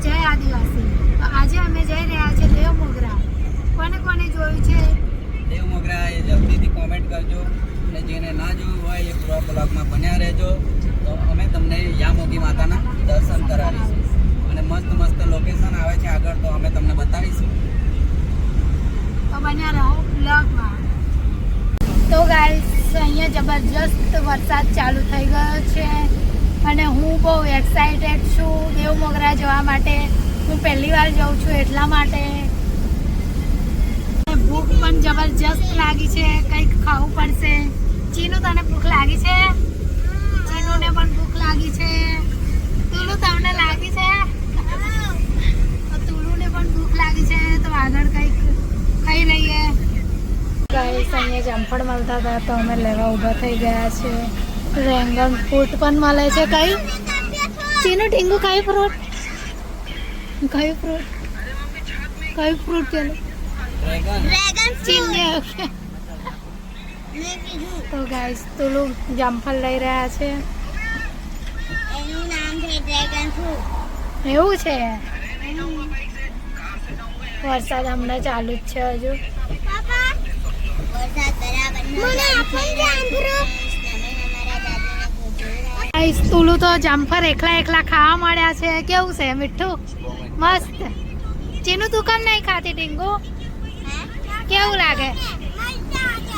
જય આદિવાસી. તો આજે અમે જઈ રહ્યા છીએ દેવ મોગરા. કોને કોને જોયું છે દેવ મોગરા એ જલ્દીથી કોમેન્ટ કરજો, અને જેને ના જોયું હોય એ પૂરા બ્લોગમાં બન્યા રહેજો. તો અમે તમને યામોગી માતાના દર્શન કરાવીશું, અને મસ્ત મસ્ત લોકેશન આવે છે આગળ, તો અમે તમને બતાવીશું. તો બન્યા રહો બ્લોગમાં. તો ગાઈસ અહીંયા જબરજસ્ત વરસાદ ચાલુ થઈ ગયો છે અને હું બહુ એક્સાઇટેડ છું દેવ મોગરા જવા માટે. હું પહેલી વાર જાઉં છું એટલા માટે. ભૂખ પણ જબરજસ્ત લાગી છે, કંઈક ખાવું પડશે. ચીનુ, તને ભૂખ લાગી છે? ચીનુને પણ ભૂખ લાગી છે. તુલુ, તમને લાગી છે? તુલુને પણ ભૂખ લાગી છે, તો આગળ કંઈક ખાઈ લઈએ. ગાઈસ અહીંયા જામફળ મળતા હતા તો અમે લેવા ઊભા થઈ ગયા છે. રેંગન ફ્રૂટ પણ મળે છે. કઈ ચીનુ ટીંગુ કયું ફ્રૂટ? કયું ફ્રૂટ? કયું ફ્રૂટ પેલું? તો ગાઈસ તુલુ જામફળ લઈ રહ્યા છે. એનું નામ છે ડ્રેગન ફ્રૂટ. એવું છે. વરસાદ હમણાં ચાલુ જ છે હજુ. પાપા વરસાદ બરાબર મને આપણ જામફળ. ગાઈસ તુલુ તો જામફળ એકલા એકલા ખાવા મળ્યા છે. કેવું છે? મીઠું મસ્ત. ચીનુ, તું કેમ નહીં ખાતી? ટીંગુ, કેવું લાગે?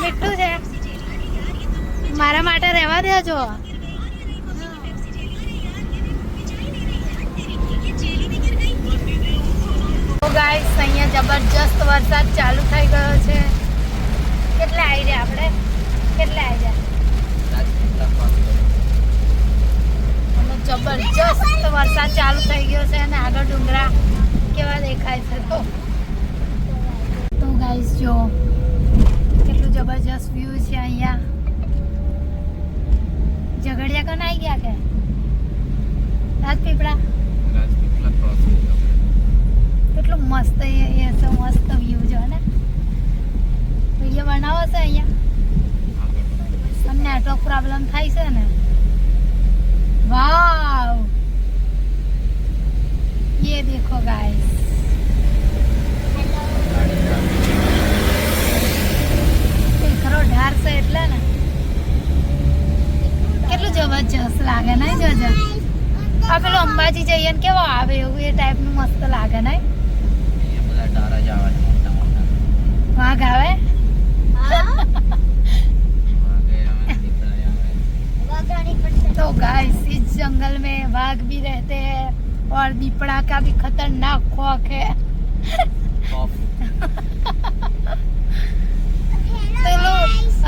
મીઠું છે. મારા માટે રહેવા દેજો. ગાઈસ અહીંયા જબરજસ્ત વરસાદ ચાલુ થઈ ગયો છે. કેટલા આવી રહ્યા આપણે? કેટલા આવી રહ્યા? અને જબરજસ્ત વરસાદ ચાલુ થઈ ગયો છે અને આગળ ડુંગરા કેવા દેખાય છે. તો ગાઈસ જો કેટલું જબરજસ્ત વ્યૂ છે અહીંયા. ઝઘડિયા કોણ આવી ગયા કે રાજપીપળા? કેટલું મસ્ત એ છે, મસ્ત વ્યૂ છે ને. વિડીયો બનાવો છે અહીંયા. નેટવર્ક પ્રોબ્લેમ થાય છે ને. વાવ, ये देखो गाइस. ખરો ઢાર છે એટલે ને કેટલું જબરજસ્ત લાગે ને. જોજો આ પેલું અંબાજી જઈએ ને કેવો આવે એવું એ ટાઈપનું મસ્ત લાગે ને. વાઘ આવે. तो गाइस इस जंगल में बाघ भी रहते हैं और दीपड़ा का भी खतरनाक खौफ है.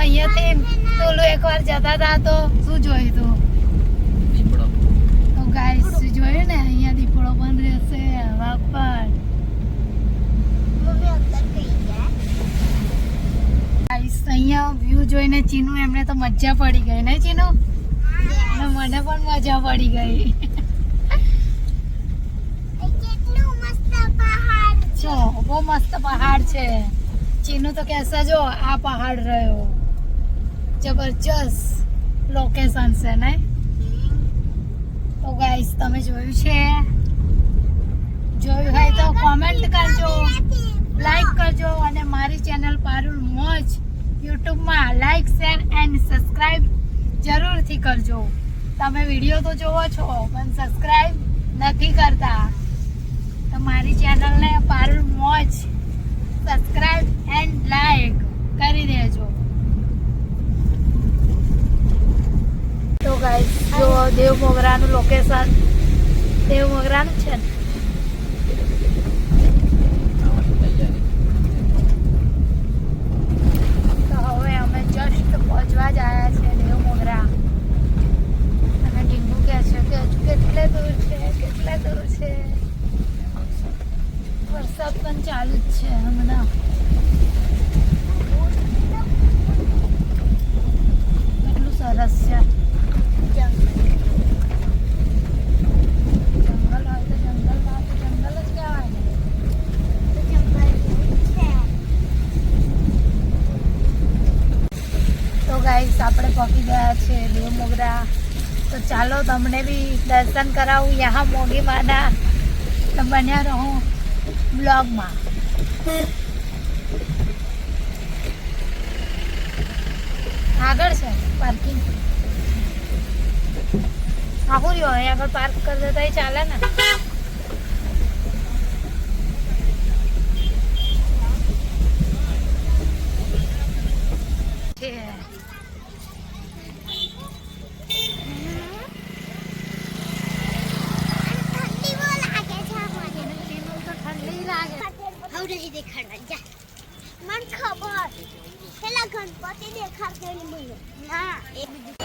અહીંયાથી તોલો એકવાર જતા હતા તો શું જોયું તું? તો ગાઈસ જોયું ને, અહીંયા દીપડો પણ રહેશે, વાઘ પણ. ગાઈસ અહીંયા વ્યૂ જોઈને ચીનુ એમને તો મજા પડી ગઈ ને ચીનુ? અને મને પણ મજા પડી ગઈ. જો બહુ મસ્ત પહાડ છે. ચીનુ તો કહેશે જો આ પહાડ રહ્યો. જબરજસ્ત લોકેશન છે ને. તો ગાઈસ તમે જોયું છે? જોયું હોય તો કોમેન્ટ કરજો, લાઈક કરજો, અને મારી ચેનલ પારુલ મોજ યુટ્યુબમાં લાઈક, શેર એન્ડ સબસ્ક્રાઈબ જરૂરથી કરજો. તમે વિડીયો તો જોવો છો પણ સબસ્ક્રાઈબ નથી કરતા. તો મારી ચેનલને પારુલ મોજ સબસ્ક્રાઈબ એન્ડ લાઈક કરી દેજો. તો ગાઈસ જો દેવ મોગરાનું લોકેશન દેવ મોગરાનું છે ને. તો હવે અમે જસ્ટ પહોંચવા જ આવ્યા છે દેવ મોગરા. અને ટીંગુ કહે છે કે હજુ કેટલે દૂર છે, કેટલે દૂર છે. વરસાદ પણ ચાલુ જ છે હમણાં. કેટલું સરસ છે. જંગલ હોય તો જંગલમાં તો જંગલ જ કહેવાય ને. તો ગાઈસ આપણે પહોંચી ગયા છે દેવ મોગરા. તો ચાલો તમને બી દર્શન કરાવું યહાં મોગી માના. તો બન્યા રહો બ્લોગમાં. આગળ છે પાર્કિંગ. આખું રહ્યો અહીં આગળ પાર્ક કરી દેતા ચાલે ને. હવે નહીં દેખાડવા જા મને ખબર પેલા ગણપતિ દેખાડતો મને ના એ બીજું